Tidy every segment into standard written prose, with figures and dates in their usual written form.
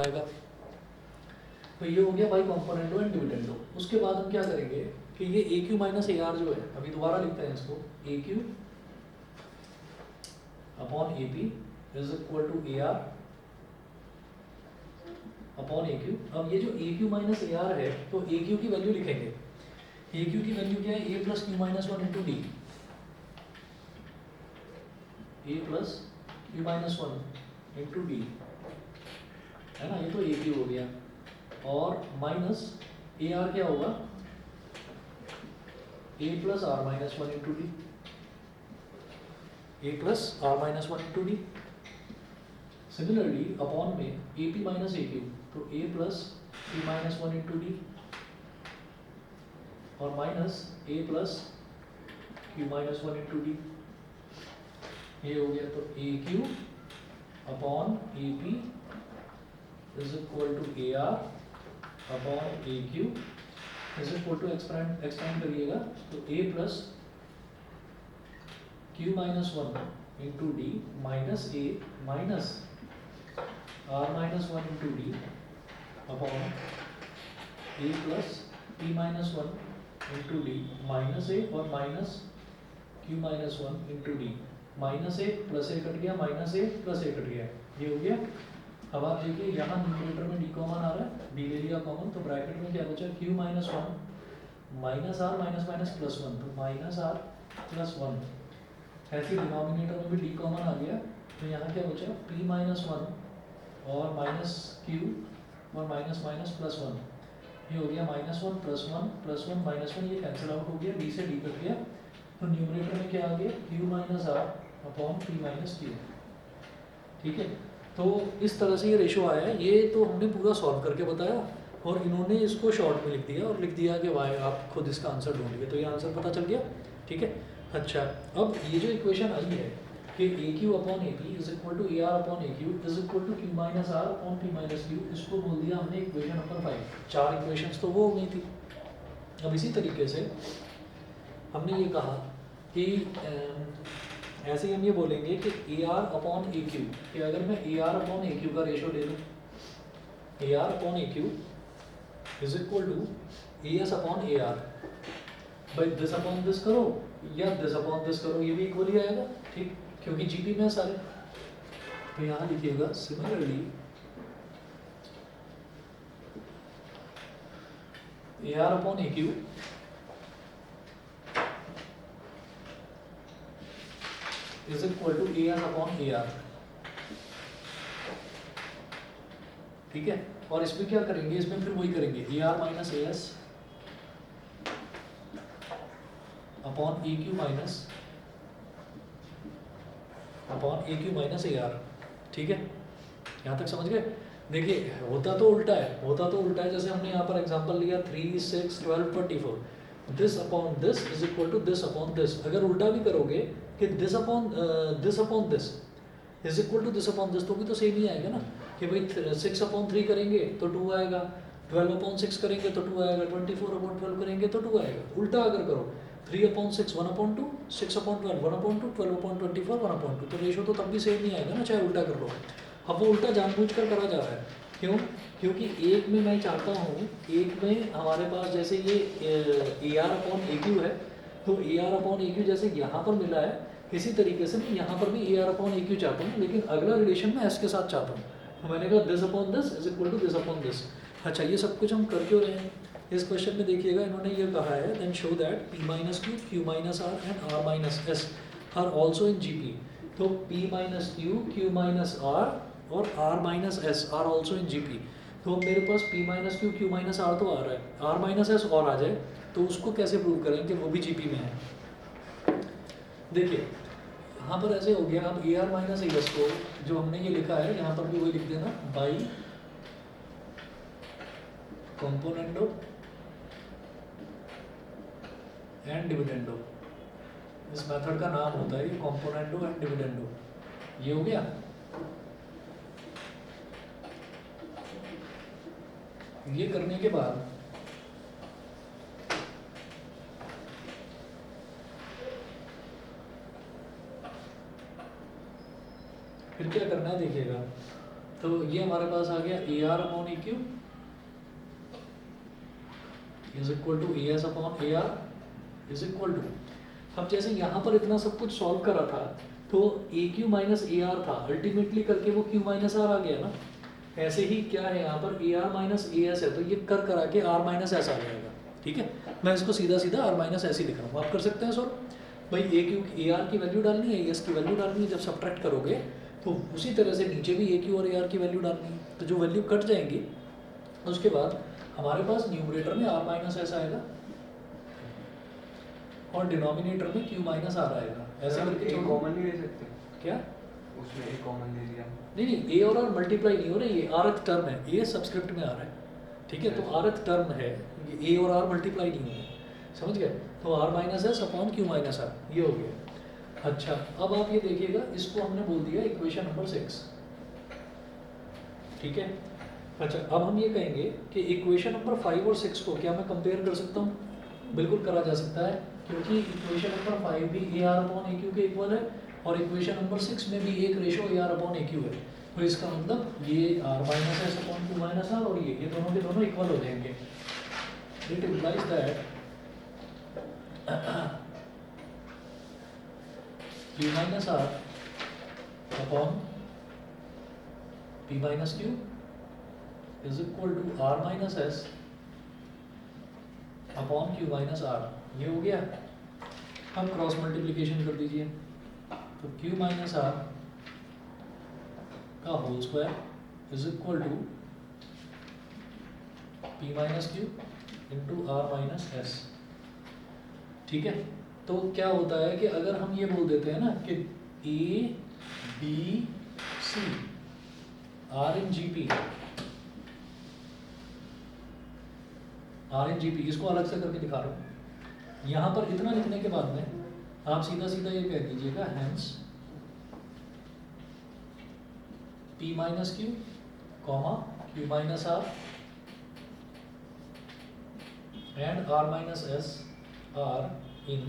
आएगा। तो ये हो गया बाई कॉम्पोनेंटो एंड डिविडेंडो। उसके बाद हम क्या करेंगे कि ये A Q minus A R जो है, अभी दोबारा लिखते हैं इसको, A Q upon A P is equal to A are upon A Q. अब ये जो A Q minus A R है, तो ए क्यू की वैल्यू लिखेंगे। ए क्यू की वैल्यू क्या है, A plus Q minus one into D, A plus Q minus one into D, है ना, ये तो ए क्यू हो गया। और माइनस ए आर क्या होगा, A plus R minus one into D, A plus R minus one into D. Similarly upon में A P minus A Q, तो A plus P minus one into D और minus A plus Q minus one into D, ये हो गया। तो A Q upon A P is equal to A are upon A Q is equal to expand करिएगा, तो A plus Q minus one into D minus A minus are minus one into D upon A plus P minus one into D minus A और minus Q minus one into D, minus A plus A cut गया, minus A plus A cut गया, ये हो गया। अब आप देखिए यहाँ न्यूमरेटर में डी कॉमन आ रहा है, डी ले लिया कॉमन, तो ब्रैकेट में क्या बचा, q minus one minus are minus minus plus one, तो माइनस आर प्लस वन। ऐसे डिनोमिनेटर में भी डी कॉमन आ गया, तो यहाँ क्या बचा, पी माइनस वन और माइनस क्यू और माइनस माइनस प्लस वन, ये हो गया माइनस वन माइनस वन, ये कैंसिल आउट हो गया, डी से डी कट गया, तो न्यूमरेटर में क्या आ गया, q minus are upon P minus q. ठीक है, तो इस तरह से ये रेशो आया है। ये तो हमने पूरा सॉल्व करके बताया और इन्होंने इसको शॉर्ट में लिख दिया और लिख दिया कि वाई आप खुद इसका आंसर ढूंढिए, तो ये आंसर पता चल गया। ठीक है, अच्छा अब ये जो इक्वेशन आई है कि A Q upon A P is equal to A are upon A Q is equal to Q minus are upon P minus Q, इसको बोल दिया हमने इक्वेशन नंबर 5। 4 इक्वेशंस तो वो हो गई थी। अब इसी तरीके से हमने ये कहा कि ऐसे ही हम ये बोलेंगे कि a are upon A q, कि अगर मैं a are upon A q का रेशो ले लूँ, a are upon A Q is equal to a s upon a r, भाई दिस अपॉन दिस करो या दिस अपॉन दिस करो, ये भी इक्वल ही आएगा। ठीक, क्योंकि जीपी में सारे, तो यहाँ लिखिएगा similarly a are upon A Q is equal to a s upon a r. ठीक है, और इसमें क्या करेंगे, इसमें फिर वही करेंगे, A R minus A s upon A Q minus upon A Q minus A r. ठीक है, यहाँ तक समझ गए। देखिए होता तो उल्टा है, जैसे हमने यहाँ पर एग्जांपल लिया 3, 6, 12, 24, this upon this is equal to this upon this. अगर उल्टा भी करोगे कि this upon this is equal to this upon this, तो भी तो सेम ही आएगा ना, कि भाई 6 अपॉन 3 करेंगे तो 2 आएगा, 12 अपॉन 6 करेंगे तो 2 आएगा, 24 अपॉन 12 करेंगे तो 2 आएगा। उल्टा अगर करो 3 upon 6 1 upon 2, 6 upon 12 1 upon 2, 12 upon 24 1 upon 2, तो रेशो तो तब भी सेम नहीं आएगा ना, चाहे उल्टा कर लो। अब वो उल्टा जानबूझकर करा जा रहा है, क्यों, क्योंकि एक में मैं चाहता हूँ, एक में हमारे पास जैसे ये A R upon A q है, तो A R upon A Q जैसे यहाँ पर मिला है, इसी तरीके से मैं यहाँ पर भी a are upon A Q चाहता हूँ, लेकिन अगला रिलेशन में एस के साथ चाहता हूँ। तो मैंने कहा this upon this is equal to this upon this. अच्छा, ये सब कुछ हम कर क्यों रहे हैं, इस क्वेश्चन में देखिएगा इन्होंने ये कहा है, then show that P minus Q, Q minus R and R minus S are also in G P. तो P minus Q, Q minus are और are minus S are also in G P. तो मेरे पास P minus Q, Q minus R तो आ रहा है, are minus S और आ जाए, तो उसको कैसे प्रूव करें कि वो भी जी पी में है। देखिए यहाँ पर ऐसे हो गया, अब A R minus A S को जो हमने ये लिखा है यहाँ पर भी वही लिख देना, बाई कॉम्पोनेंटो एंड डिविडेंडो। इस मेथड का नाम होता है ये कॉम्पोनेंटो एंड डिविडेंडो। ये हो गया। ये करने के बाद फिर क्या करना है, देखिएगा तो ये हमारे पास आ गया a are upon A Q is equal to a s upon a r is equal to, अब जैसे यहाँ पर इतना सब कुछ सॉल्व करा था तो A Q minus A are था, अल्टीमेटली करके वो क्यू माइनस आर आ गया ना। ऐसे ही क्या है यहाँ पर A R minus A S है, तो ये कर करा के आर माइनस एस आ जाएगा। ठीक है, मैं इसको सीधा सीधा आर माइनस एस ही लिख रहा हूँ, आप कर सकते हैं सॉल्व। भाई ए क्यू ए आर की वैल्यू डालनी है, ए एस की वैल्यू डालनी है, जब सब्ट्रैक्ट करोगे तो उसी तरह से नीचे भी ए क्यू और ए आर की वैल्यू डालनी है, तो जो वैल्यू कट जाएंगी उसके बाद हमारे पास न्यूमरेटर में आर माइनस एस आएगा और डिनोमिनेटर में क्यू माइनस आर आएगा। ऐसे करके कॉमन नहीं ले सकते क्या उसमें, एक कॉमन ले लिया। नहीं ए और आर मल्टीप्लाई नहीं हो रहे, ये आरथ टर्म है, ये सबस्क्रिप्ट में आ रहा है। ठीक है, तो आरथ टर्म है, ये ए और आर मल्टीप्लाई नहीं हो रहे, समझ गए। तो r minus s upon q minus r, ये हो गया। अच्छा, अब आप ये देखिएगा, इसको हमने बोल दिया इक्वेशन नंबर 6। ठीक है, अच्छा अब हम ये कहेंगे कि इक्वेशन नंबर 5 और 6 को क्या मैं कंपेयर कर सकता हूँ? बिल्कुल करा जा सकता है, क्योंकि इक्वेशन नंबर 5 भी a are upon A q के इक्वल है और इक्वेशन नंबर 6 में भी एक ratio a are upon A q है। तो इसका मतलब ये r minus s upon q minus are और ये दोनों के दोनों इक्वल हो जाएंगे। It implies that P minus are upon P minus q is equal to r minus s upon q minus r. ये हो गया। हम क्रॉस मल्टीप्लिकेशन कर दीजिए, तो क्यू माइनस आर का whole square is equal to p minus q into r minus s. ठीक है, तो क्या होता है कि अगर हम ये बोल देते हैं ना कि A B C are in G P, are in G P, इसको अलग से करके दिखा रहा हूँ। यहाँ पर इतना लिखने के बाद में आप सीधा सीधा ये कह दीजिएगा hence P minus Q comma Q minus R and R minus S are in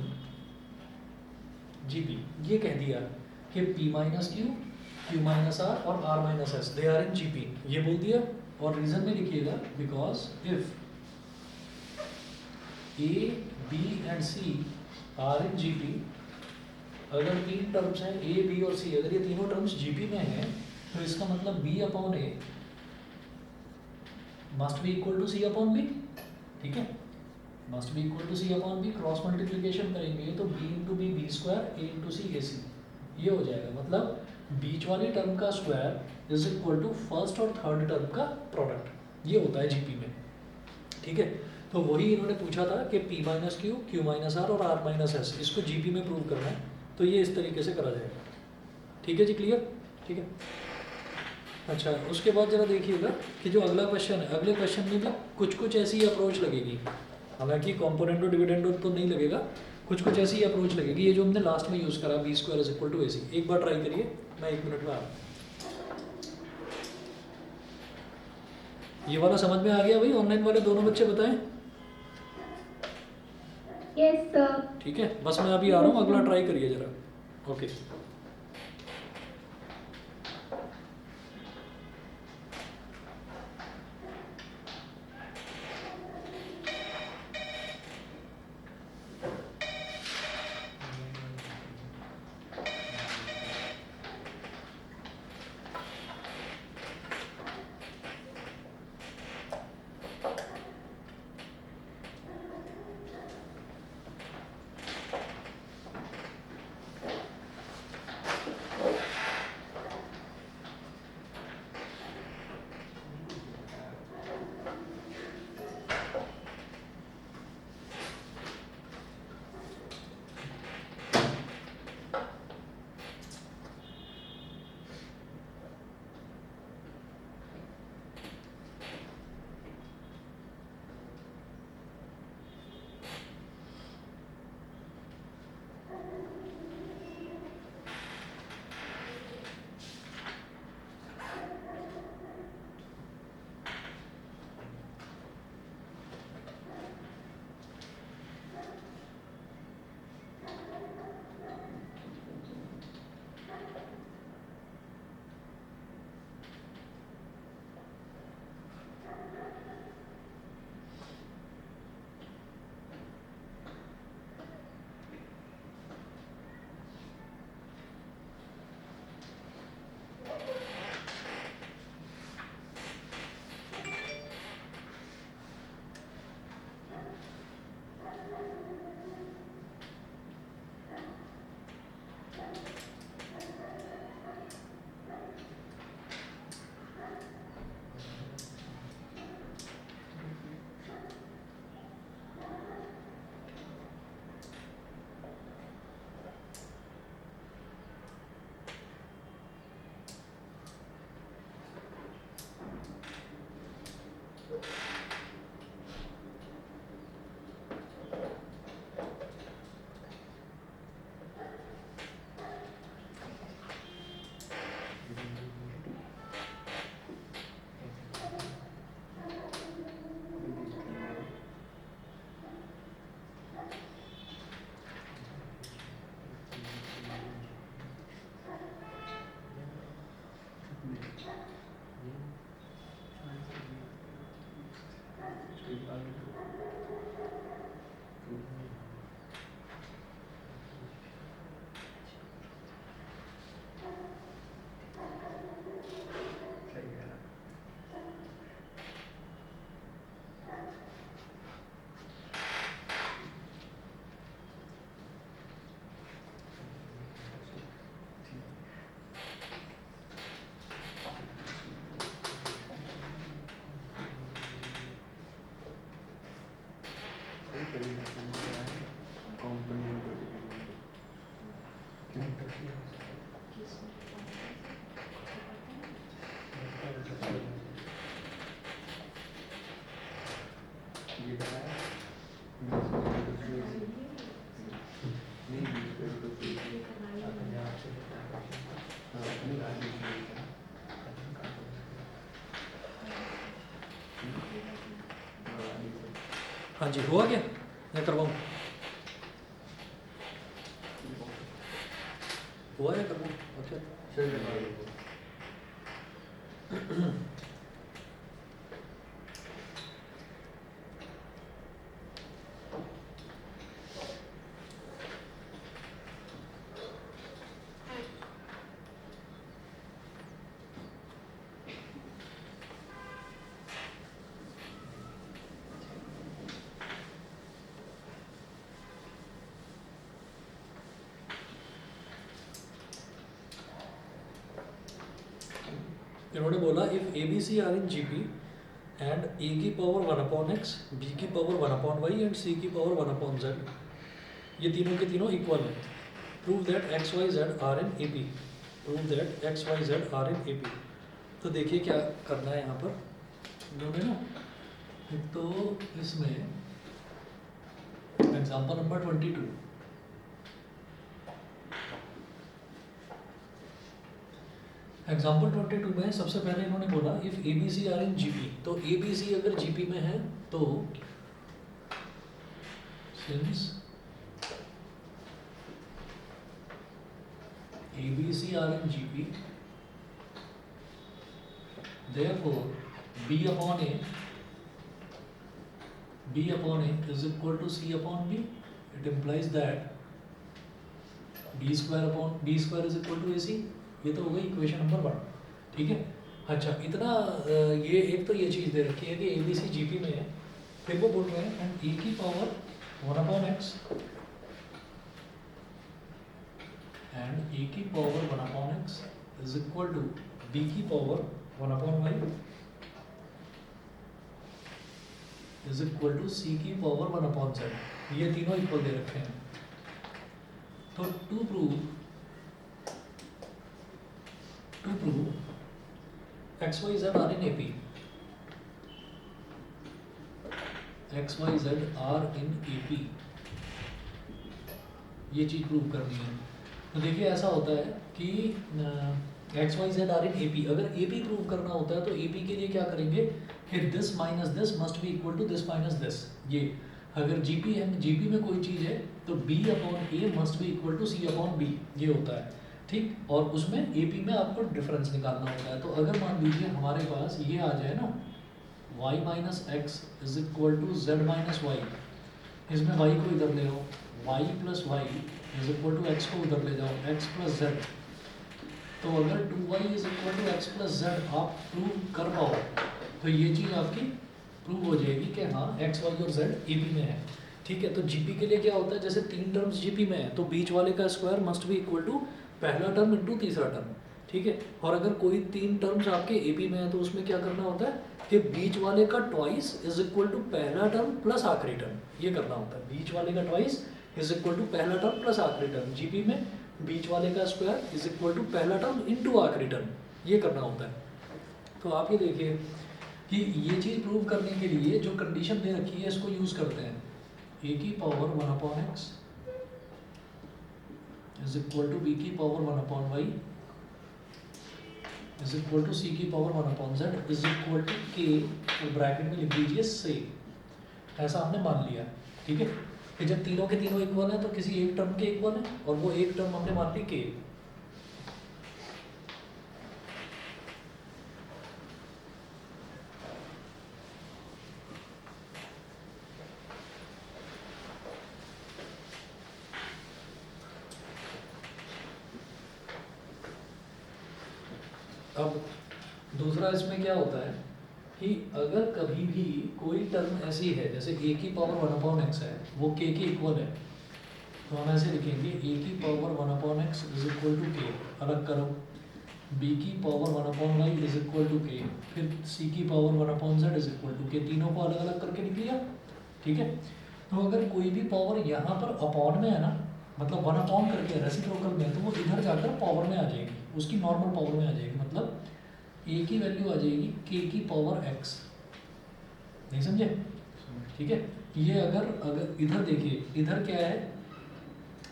GP. ये कह दिया कि P minus Q Q minus are और are minus S they are in GP, ये बोल दिया। और रीजन में लिखिएगा because if A B and C are in GP, अगर तीन टर्म्स हैं ए बी और सी, अगर ये तीनों टर्म्स जीपी में हैं तो इसका मतलब b upon a must be equal to C upon b. ठीक है, must be equal to C upon b. Cross multiplication करेंगे तो b into b square, a into c a c, ये हो जाएगा। मतलब बीच वाली टर्म का square is equal to first और थर्ड टर्म का प्रोडक्ट, ये होता है जीपी में। ठीक है, तो वही इन्होंने पूछा था कि P minus Q Q minus are और आर माइनस एस, इसको जीपी में प्रूव करना है, तो ये इस तरीके से करा जाएगा। ठीक है जी, क्लियर? ठीक है, अच्छा उसके बाद जरा देखिएगा कि जो अगला क्वेश्चन है, अगले क्वेश्चन में भी कुछ कुछ ऐसी अप्रोच लगेगी। हालांकि कॉम्पोनेंटो डिविडेंडो तो नहीं लगेगा, कुछ कुछ ऐसी अप्रोच लगेगी। ये जो हमने लास्ट में यूज़ करा B square is equal to A C, एक बार ट्राई करिए, मैं 1 मिनट में आ रहा हूँ। ये वाला समझ में आ गया भाई? ऑनलाइन वाले दोनों बच्चे बताएं। Yes sir. ठीक है, बस मैं अभी आ रहा हूँ, अगला ट्राई करिए जरा। ओके ये बनाया b square equal to AC नहीं b square equal to AC अपन यहाँ से बताया हाँ नहीं आगे की हाँ जी हुआ क्या या करवाऊँ हुआ या करवाऊँ अच्छा चल इन्होंने बोला if A B C are in G P and A की पावर 1/x, बी की पावर 1/y एंड सी की पावर 1/z, ये तीनों के तीनों इक्वल है। Prove that X Y Z are in A P, prove that X Y Z are in A P. तो देखिए क्या करना है यहाँ पर इन्होंने ना, तो इसमें एग्जाम्पल नंबर 22, एग्जाम्पल 22 में सबसे पहले इन्होंने बोला if A B C are in G P, तो ए बी सी अगर जी पी में है तो since A B C are in G P therefore b upon a is equal to c upon b. It implies that b square is equal to ac. ये तो हो गई equation number 1, ठीक है। अच्छा इतना ये एक तो ये चीज़ दे रखी है कि A B C G P में है, फिर वो बोल रहे हैं एंड ए की पावर 1/x एंड ए की power 1/x is equal to B की power 1/y is equal to C की पावर 1/z। ये तीनों इक्वल दे रखे हैं। तो to prove x Y Z are in A P, x Y Z are in A P, ये चीज़ prove करनी है। तो देखिए ऐसा होता है कि x Y Z are in A P, अगर ए पी प्रूव करना होता है तो ए पी के लिए क्या करेंगे कि this minus this must be equal to this minus this. ये अगर जीपी है, जीपी में कोई चीज़ है तो b upon a must be equal to C upon b, ये होता है, ठीक। और उसमें ए पी में आपको डिफरेंस निकालना होता है। तो अगर मान लीजिए हमारे पास ये आ जाए ना y minus x is equal to z minus y, इसमें y को इधर ले आओ, y plus y is equal to x को उधर ले जाओ, x प्लस जेड। तो अगर 2y is equal to x plus z आप प्रूव कर पाओ तो ये चीज़ आपकी प्रूव हो जाएगी कि हाँ एक्स वाई और जेड ए पी में है, ठीक है। तो जीपी के लिए क्या होता है, जैसे 3 टर्म्स जीपी में है तो बीच वाले का square must be equal to पहला टर्म इंटू तीसरा टर्म, ठीक है। और अगर कोई 3 टर्म्स आपके ए पी में है तो उसमें क्या करना होता है कि बीच वाले का ट्वाइस इज इक्वल टू पहला टर्म प्लस आखिरी टर्म, ये करना होता है। बीच वाले का ट्वाइस इज इक्वल टू पहला टर्म प्लस आखिरी टर्म। जीपी में बीच वाले का स्क्वायर इज इक्वल टू पहला टर्म इंटू आखिरी टर्म, ये करना होता है। तो आप ये देखिए कि ये चीज़ प्रूव करने के लिए जो कंडीशन दे रखी है इसको यूज़ करते हैं। ए की power 1/x is equal to B की power 1/y is equal to C की power 1/z is equal to के, और ब्रैकेट में लिख दीजिए से। ऐसा हमने मान लिया, ठीक है। कि जब तीनों के तीनों इक्वल हैं तो किसी एक टर्म के इक्वल है, और वो एक टर्म हमने मान ली के। अब दूसरा इसमें क्या होता है कि अगर कभी भी कोई टर्म ऐसी है जैसे a की पावर 1/x है, वो k की इक्वल है, तो हम ऐसे लिखेंगे a की power 1/x is equal to k, अलग करो, b की power 1/y is equal to k, फिर c की power 1/z is equal to k, तीनों को अलग अलग करके लिख लिया, ठीक है। तो अगर कोई भी पावर यहाँ पर अपॉन में है ना, मतलब 1 करके रेसिप्रोकल में, तो वो इधर जाकर पावर में आ जाएगी, उसकी नॉर्मल पावर में आ जाएगी। मतलब a की वैल्यू आ जाएगी k की पावर x, नहीं समझे, ठीक है। ये अगर इधर देखिए, इधर क्या है,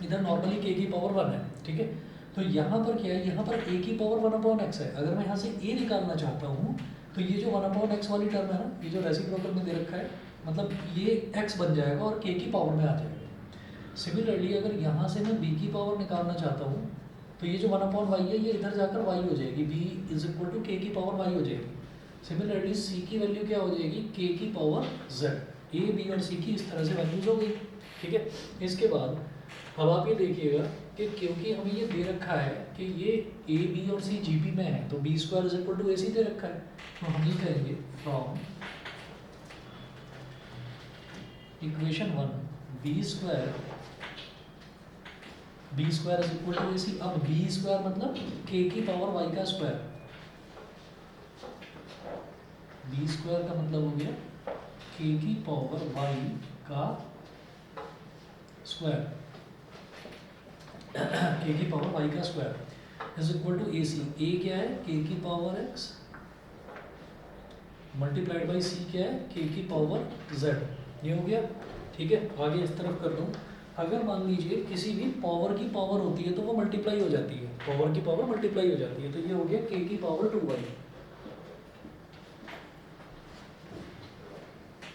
इधर नॉर्मली k की पावर 1 है, ठीक है। तो यहाँ पर क्या है, यहाँ पर a की पावर 1/x है। अगर मैं यहाँ से a निकालना चाहता हूँ तो ये जो 1/x वाली टर्म है ना, ये जो रेसिप्रोकल में दे रखा है, मतलब ये x बन जाएगा और k की पावर में आ जाएगा। सिमिलरली अगर यहाँ से मैं b की पावर निकालना चाहता हूँ तो ये जो 1/y है ये इधर जाकर y हो जाएगी, b is equal to k की पावर y हो जाएगी। सिमिलरली c की वैल्यू क्या हो जाएगी, k की पावर z। a b और c की इस तरह से वैल्यूज हो गई, ठीक है। इसके बाद अब आप ये देखिएगा कि क्योंकि हमें ये दे रखा है कि ये a b और c gp में है, तो b square is equal to ac दे रखा है, तो हम ये करेंगे from equation 1 b square is equal to ac। अब b स्क्वायर मतलब k की पावर y का स्क्वायर, b स्क्वायर का मतलब हो गया k की पावर y का स्क्वायर, k की पावर y का square is equal to ac। a क्या है, k की power x multiplied by c क्या है, k की पावर z। ये हो गया, ठीक है। आगे इस तरफ कर दूं, अगर मान लीजिए किसी भी पावर की पावर होती है तो वो मल्टीप्लाई हो जाती है, पावर की पावर मल्टीप्लाई हो जाती है, तो ये हो गया k की पावर 2y।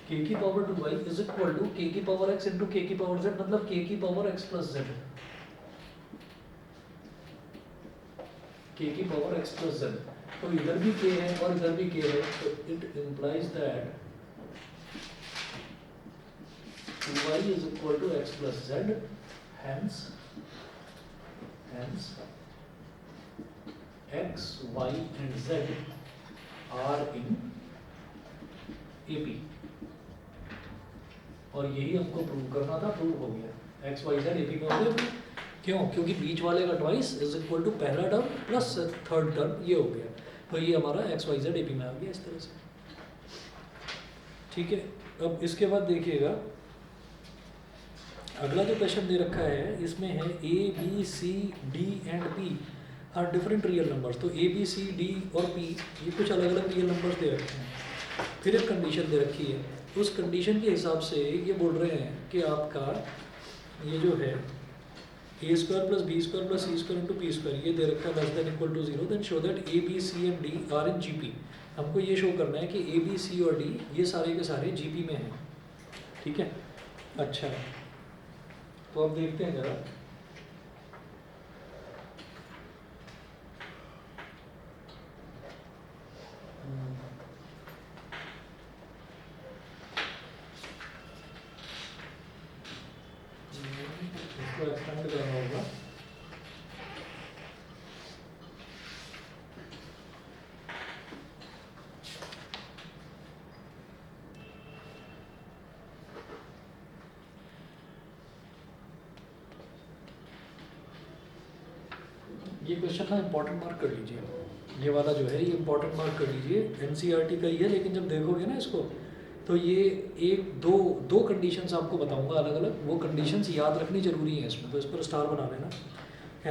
k की power 2y is equal to k की पावर x इंटू k की पावर z, मतलब k की power x plus z, k की पावर x प्लस z। तो इधर भी k है और इधर भी k है, तो it implies that 2y is equal to x plus z, hence x, y and z are in AP। और यही हमको प्रूव करना था, प्रूव हो गया, x, y, z AP में हो गया। क्यों? क्योंकि बीच वाले का ट्वाइस इज इक्वल टू पहला टर्म प्लस थर्ड टर्म, ये हो गया। तो ये हमारा x, y, z AP में आ गया इस तरह से, ठीक है। अब इसके बाद देखिएगा अगला जो क्वेश्चन दे रखा है, इसमें है a b c d and p are different real numbers. तो a b c d और p ये कुछ अलग अलग रियल नंबर्स दे रखे हैं, फिर एक कंडीशन दे रखी है। उस कंडीशन के हिसाब से ये बोल रहे हैं कि आपका ये जो है a square plus b square plus c square into p square ये दे रखा है less than equal to 0, then show that a b c and d are in gp। हमको ये शो करना है कि a b c और d ये सारे के सारे gp में हैं, ठीक है। अच्छा, तो अब देखते हैं जरा, इसको एक्सपेंड करना होगा। ये क्वेश्चन ना इंपॉर्टेंट मार्क कर लीजिए, ये वाला जो है ये इंपॉर्टेंट मार्क कर लीजिए, एनसीईआरटी का ही है, लेकिन जब देखोगे ना इसको तो ये एक दो कंडीशंस आपको बताऊंगा अलग अलग, वो कंडीशंस याद रखनी जरूरी है इसमें, तो इस पर स्टार बना लेना।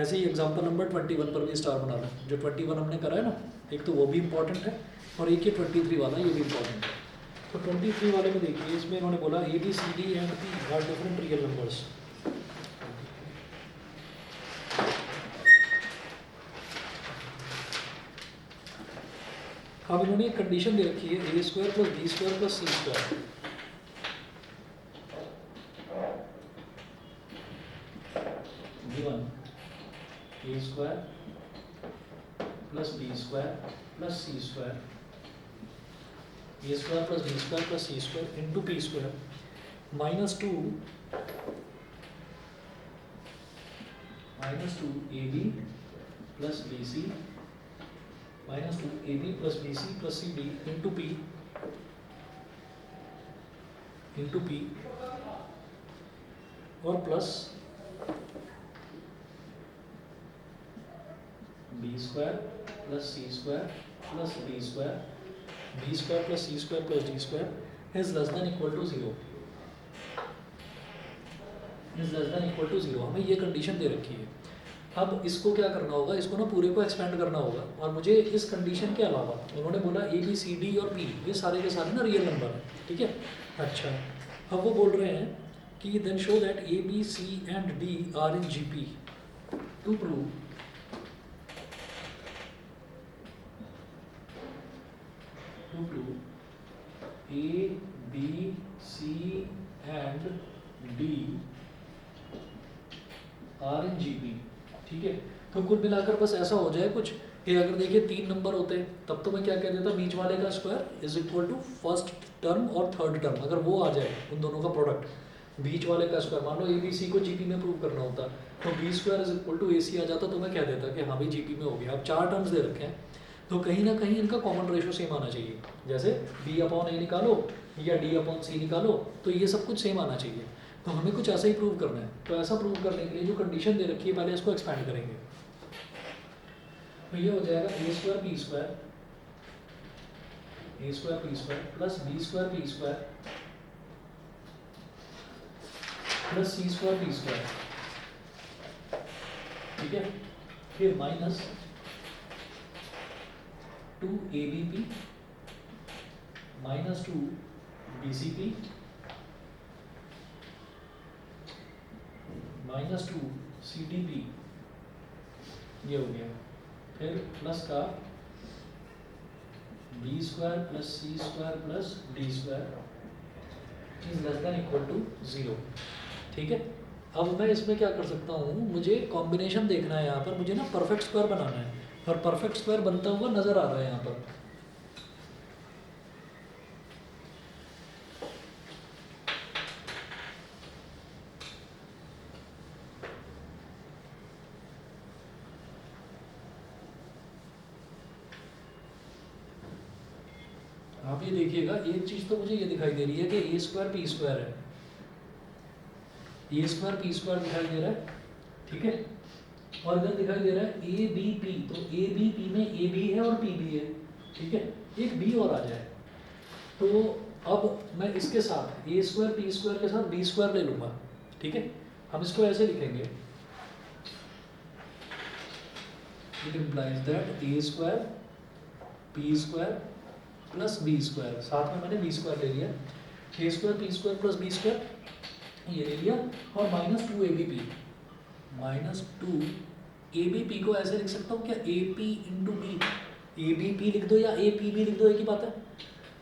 ऐसे ही एग्जाम्पल नंबर 21 पर भी स्टार बना लेना, जो 21 हमने करा है ना, एक तो वो भी इंपॉर्टेंट है और एक ये 23 वाला ये भी इंपॉर्टेंट है। तो 23 वाले में देखिए, इसमें इन्होंने बोला A B C D and P are different real numbers. अब इन्होंने एक कंडीशन दे रखी है A square plus B square plus C square. Given A square plus B square plus C square, A square plus B square plus C square into P square minus two A B plus B C minus 2 A B plus B C plus C D into P और plus B square plus C square plus D square, B square plus C square plus D square is less than equal to 0, is less than equal to 0। हमें ये condition दे रखी है। अब इसको क्या करना होगा, इसको ना पूरे को एक्सपेंड करना होगा, और मुझे इस कंडीशन के अलावा उन्होंने बोला ए बी सी डी और पी ये सारे के सारे ना रियल नंबर हैं, ठीक है। अच्छा, अब वो बोल रहे हैं कि then show that A B C and D are in G P to prove A B C and D are in G P, ठीक है। तो कुल मिलाकर बस ऐसा हो जाए कुछ कि अगर देखिए 3 नंबर होते तब तो मैं क्या कह देता, बीच वाले का square is equal to first term और थर्ड टर्म, अगर वो आ जाए उन दोनों का प्रोडक्ट बीच वाले का स्क्वायर, मान लो ए बी सी को जीपी में प्रूव करना होता तो B square is equal to A C आ जाता, तो मैं क्या देता कि हाँ भाई जीपी में हो गया। अब 4 टर्म्स दे रखे हैं तो कहीं ना कहीं इनका कॉमन रेशो सेम आना चाहिए, जैसे बी अपॉन ए निकालो या डी अपॉन सी निकालो तो ये सब कुछ सेम आना चाहिए। तो हमें कुछ ऐसा ही प्रूव करना है, तो ऐसा प्रूव करने के लिए जो कंडीशन दे रखी है पहले इसको एक्सपैंड करेंगे। तो ये हो जाएगा A square P square plus B square P square plus C square P square, ठीक है। फिर minus 2 A B P minus 2 B C P minus 2 C D P, ये हो गया। फिर प्लस का B square plus C square plus D square is less than equal to 0, ठीक है। अब मैं इसमें क्या कर सकता हूँ, मुझे कॉम्बिनेशन देखना है, यहाँ पर मुझे ना परफेक्ट स्क्वायर बनाना है, और परफेक्ट स्क्वायर बनता हुआ नजर आ रहा है यहाँ पर। आप ये देखिएगा, एक चीज तो मुझे ये दिखाई दे रही है कि ए स्क्वायर पी स्क्वायर है, ए स्क्वायर पी स्क्वायर दिखाई दे रहा है, ठीक है। और इधर दिखाई दे रहा है ए बी पी, तो ए बी पी में ए भी है और पी भी है, ठीक है। एक बी और आ जाए तो अब मैं इसके साथ ए स्क्वायर पी स्क्वायर के साथ बी स्क्वायर ले लूंगा, ठीक है। हम इसको ऐसे लिखेंगे, it implies that A square P square plus B square, साथ में मैंने बी स्क्वायर ले लिया, A square P square plus B square ये ले लिया, और minus 2 A B P, minus 2 A B P को ऐसे लिख सकता हूँ क्या, A P into B, A B P लिख दो या ए पी बी लिख दो, एक ही बात है।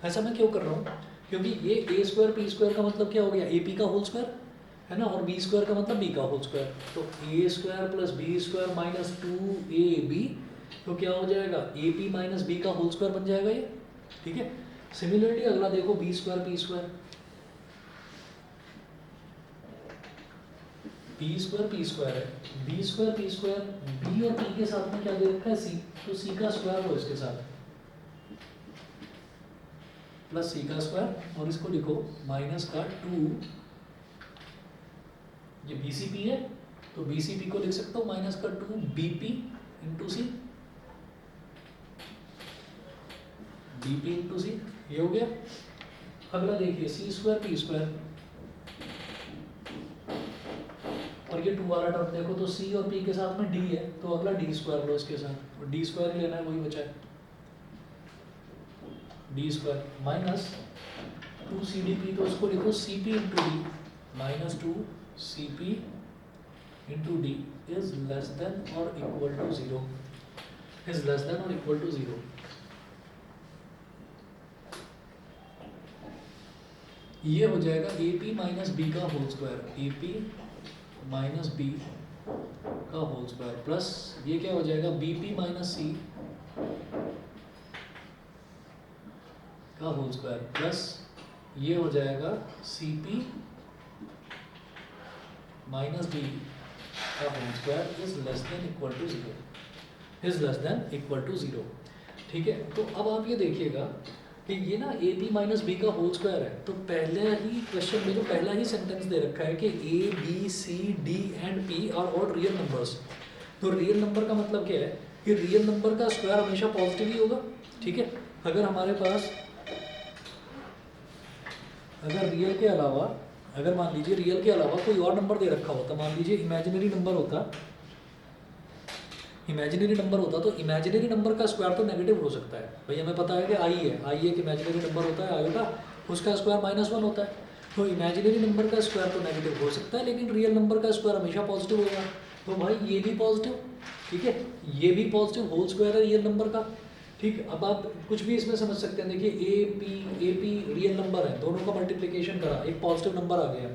ऐसा मैं क्यों कर रहा हूँ, क्योंकि ये ए स्क्वायर पी स्क्वायर का मतलब क्या हो गया, ए पी का होल स्क्वायर है ना, और बी स्क्वायर का मतलब बी का होल स्क्वायर, तो A square plus B square minus 2 A B, तो क्या हो जाएगा, ए पी माइनस बी का होल स्क्वायर बन जाएगा ये, ठीक है। सिमिलरली अगला देखो B square P square, B square P square है, B square P square B और पी के साथ में क्या दे रखा है सी, तो सी का स्क्वायर हो इसके साथ प्लस सी का स्क्वायर, और इसको लिखो माइनस का 2, ये बी सी पी है तो बी सी पी को लिख सकता हूँ माइनस का 2 बी पी इंटू सी, बी पी इंटू सी, ये हो गया। अगला देखिए सी स्क्वायर पी स्क्वायर, और ये 2 वाला टर्म देखो तो सी और पी के साथ में डी है, तो अगला डी स्क्वायर लो इसके साथ, डी स्क्वायर ही लेना है, वही बचा है, D square minus 2 C D P, तो उसको लिखो C P into D, minus 2 C P into D is less than और equal to 0, is less than और इक्वल टू 0। ये हो जाएगा ए पी माइनस बी का whole square, A P minus B का होल स्क्वायर प्लस ये क्या हो जाएगा, बी पी माइनस सी का होल स्क्वायर प्लस ये हो जाएगा सी पी माइनस बी का whole square is less than equal to 0, is less than equal to 0, ठीक है। तो अब आप ये देखिएगा कि ये ना ए बी माइनस बी का होल स्क्वायर है, तो पहले ही क्वेश्चन में जो पहला ही सेंटेंस दे रखा है कि A B C D and P are all real numbers, तो रियल नंबर का मतलब क्या है कि रियल नंबर का स्क्वायर हमेशा पॉजिटिव ही होगा, ठीक है। अगर हमारे पास अगर रियल के अलावा, अगर मान लीजिए रियल के अलावा कोई और नंबर दे रखा होता, मान लीजिए इमेजिनरी नंबर होता, इमेजिनरी नंबर होता तो इमेजिनरी नंबर का स्क्वायर तो नेगेटिव हो सकता है भाई, हमें पता है कि आई है, आई एक इमेजिनरी नंबर होता है आयोटा, उसका स्क्वायर -1 होता है, तो इमेजिनरी नंबर का स्क्वायर तो नेगेटिव हो सकता है लेकिन रियल नंबर का स्क्वायर हमेशा पॉजिटिव होगा। तो भाई ये भी पॉजिटिव, ठीक है, ये भी पॉजिटिव, होल स्क्वायर है रियल नंबर का। ठीक, अब आप कुछ भी इसमें समझ सकते हैं, देखिए ए पी रियल नंबर है, दोनों का मल्टीप्लिकेशन करा, एक पॉजिटिव नंबर आ गया,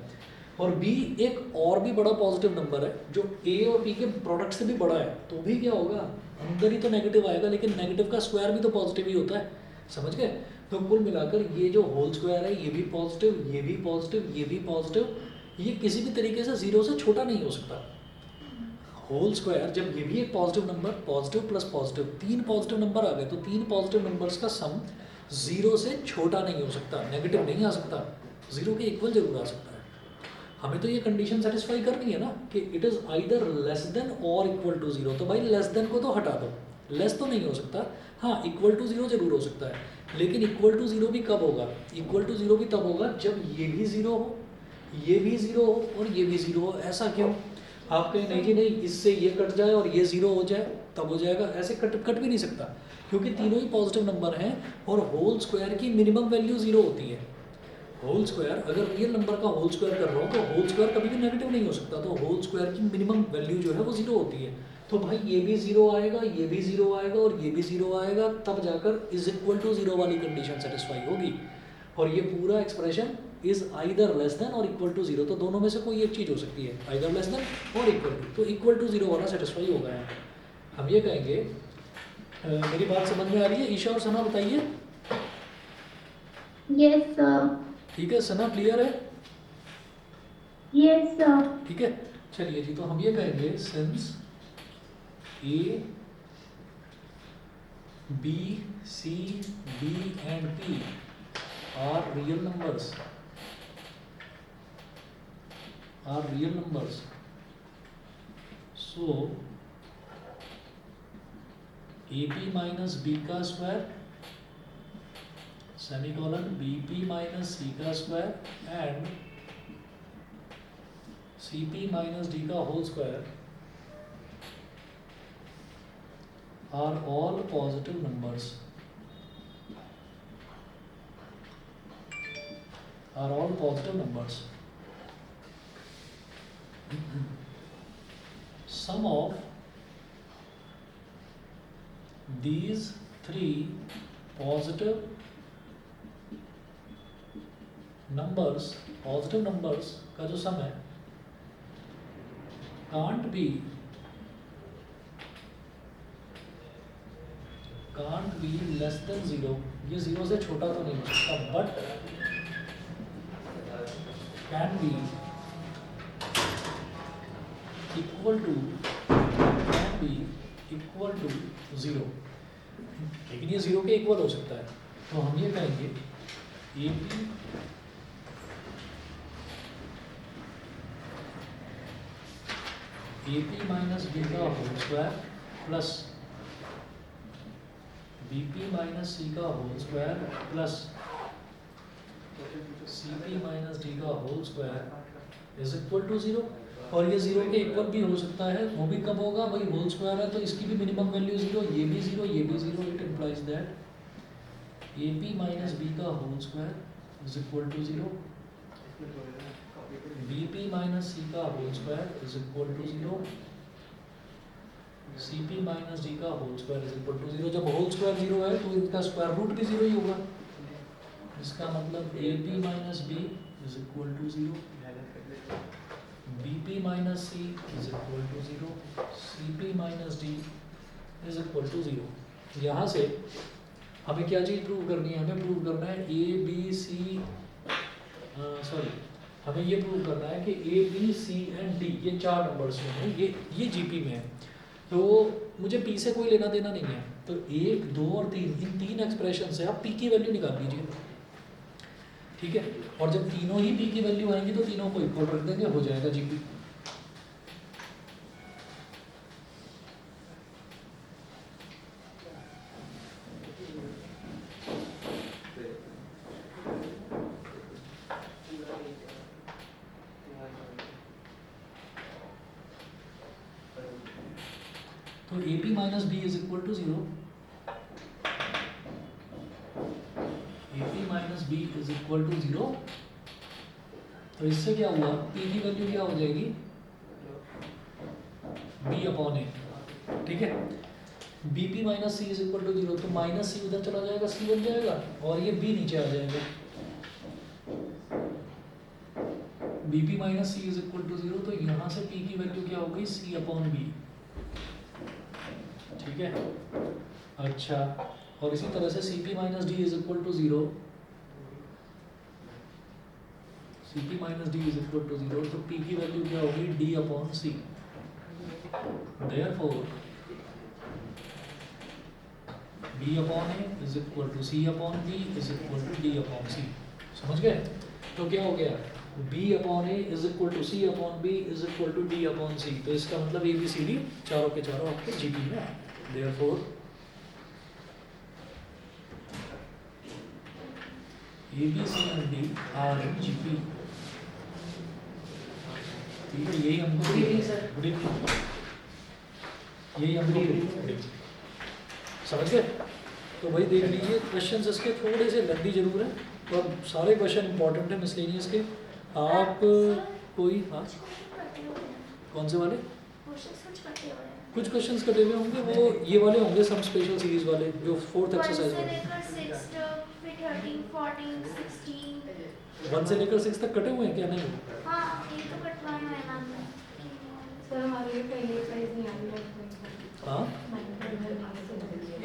और बी एक और भी बड़ा पॉजिटिव नंबर है जो ए और बी के प्रोडक्ट से भी बड़ा है, तो भी क्या होगा, अंदर ही तो नेगेटिव आएगा, लेकिन नेगेटिव का स्क्वायर भी तो पॉजिटिव ही होता है, समझ गए। तो कुल मिलाकर ये जो होल स्क्वायर है ये भी पॉजिटिव, ये भी पॉजिटिव, ये भी पॉजिटिव, ये किसी भी तरीके से जीरो से छोटा नहीं हो सकता। होल स्क्वायर जब ये भी एक positive number, positive plus positive, 3 positive number आ गए, तो 3 पॉजिटिव नंबर्स का सम जीरो से छोटा नहीं हो सकता, नेगेटिव नहीं आ सकता, जीरो के इक्वल जरूर आ सकता है। हमें तो ये कंडीशन सेटिस्फाई करनी है ना कि it is either less than और इक्वल टू जीरो, तो भाई लेस देन को तो हटा दो, लेस तो नहीं हो सकता, हाँ इक्वल टू जीरो जरूर हो सकता है, लेकिन इक्वल टू जीरो भी कब होगा, इक्वल टू जीरो भी तब होगा जब ये भी जीरो हो, ये भी जीरो हो और ये भी जीरो हो। ऐसा क्यों, आप कहें नहीं जी नहीं, इससे ये कट जाए और ये जीरो हो जाए तब हो जाएगा, ऐसे कट भी नहीं सकता, क्योंकि तीनों ही पॉजिटिव नंबर हैं और होल स्क्वायर की मिनिमम वैल्यू जीरो होती है। होल स्क्वायर अगर रियल नंबर का होल स्क्वायर कर रहा हूँ तो होल स्क्वायर कभी भी नेगेटिव नहीं हो सकता, तो होल स्क्वायर की मिनिमम वैल्यू जो है वो जीरो होती है। तो भाई ये भी जीरो आएगा, ये भी जीरो आएगा और ये भी जीरो आएगा, तब जाकर इज इक्वल टू जीरो वाली कंडीशन सेटिस्फाई होगी, और ये पूरा expression is either less than और इक्वल टू जीरो, तो दोनों में से कोई एक चीज़ हो सकती है, आइदर लेस देन और इक्वल टू, तो इक्वल टू जीरो वाला सेटिस्फाई हो गया है। हम ये कहेंगे, मेरी बात समझ में आ रही है ईशा और सना, बताइए। Yes sir. ठीक है सना, क्लियर है? Yes sir. ठीक है, चलिए जी, तो हम ये कहेंगे since A B C D and P are real numbers, so A P minus B का square semicolon B P minus C का square and C P minus D का whole square are all positive numbers, are all positive numbers. Sum of these three positive numbers का जो सम है can't be less than zero, ये zero से छोटा तो नहीं हो सकता, but can be equal to zero, लेकिन ये जीरो के इक्वल हो सकता है। तो हम ये कहेंगे ए पी माइनस बी का whole square plus B P minus C का whole square plus C P minus D का whole square is equal to zero, और ये जीरो के इक्वल भी हो सकता है, वो भी कब होगा भाई, होल स्क्वायर है तो इसकी भी मिनिमम वैल्यू जीरो, ये भी जीरो, ये भी zero, it implies that A P minus B का whole square is equal to zero, B P minus C का whole square is equal to zero, C P minus D का whole square is equal to zero. जब whole square zero है तो इनका square root भी zero ही होगा, इसका मतलब A P minus B is equal to zero, B P minus C is equal to zero, C P minus D is equal to zero. यहाँ से हमें क्या चीज़ प्रूव करनी है, हमें प्रूव करना है ए बी सी, सॉरी हमें ये प्रूव करना है कि A B C and D ये 4 नंबर्स में है, ये जीपी में है, तो मुझे पी से कोई लेना देना नहीं है, तो 1 2 और 3 इन 3 एक्सप्रेशन से आप पी की वैल्यू निकाल लीजिए, ठीक है, और जब तीनों ही पी की वैल्यू आएंगी तो तीनों को इक्वल रख देंगे, हो जाएगा जीपी। तो तो A P minus B is equal to 0, A P minus B is equal to 0। तो इससे क्या हुआ, पी की वैल्यू क्या हो जाएगी, बी अपॉन ए, ठीक है। B P minus C is equal to 0, तो माइनस सी उधर चला जाएगा, सी बन जाएगा और ये बी नीचे आ जाएगा। B P minus C is equal to 0, तो यहाँ से पी की वैल्यू क्या होगी, सी अपॉन बी, ठीक है। अच्छा, और इसी तरह से C P minus D is equal to 0, C P minus D is equal to 0, तो पी की वैल्यू क्या होगी, D upon C. Therefore B upon A is equal to C upon B is equal to D upon C. समझ गए? तो क्या हो गया, b upon A is equal to C upon B is equal to D upon C. तो इसका मतलब A B C D चारों के चारों आपके जीपी में है। Therefore A B C and D are in GP. ठीक है, यही हमको good evening sir. Good evening, यही हमको गुड इवनिंग समझ गए? तो भाई देख लीजिए, क्वेश्चंस इसके थोड़े से लंबी जरूर है और सारे क्वेश्चन इंपॉर्टेंट है मिसलेनियस के। आप कोई, हाँ कौन से वाले, कुछ क्वेश्चंस कटे हुए होंगे, वो ये वाले होंगे सम स्पेशल सीरीज वाले जो 4th एक्सरसाइज वाले। 1 से लेकर 6 तक कटे हुए हैं क्या? नहीं, सर हमारे पहले प्राइस नहीं आ रही है। हाँ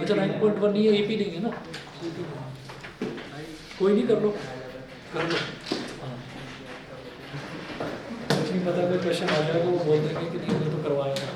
अच्छा 9.1 नहीं है, एपी नहीं है ना, कोई नहीं, कर लो कर लो। हाँ कुछ नहीं पता, अगर क्वेश्चन आ जाएगा वो बोल देंगे कि नहीं हमने तो करवाया था।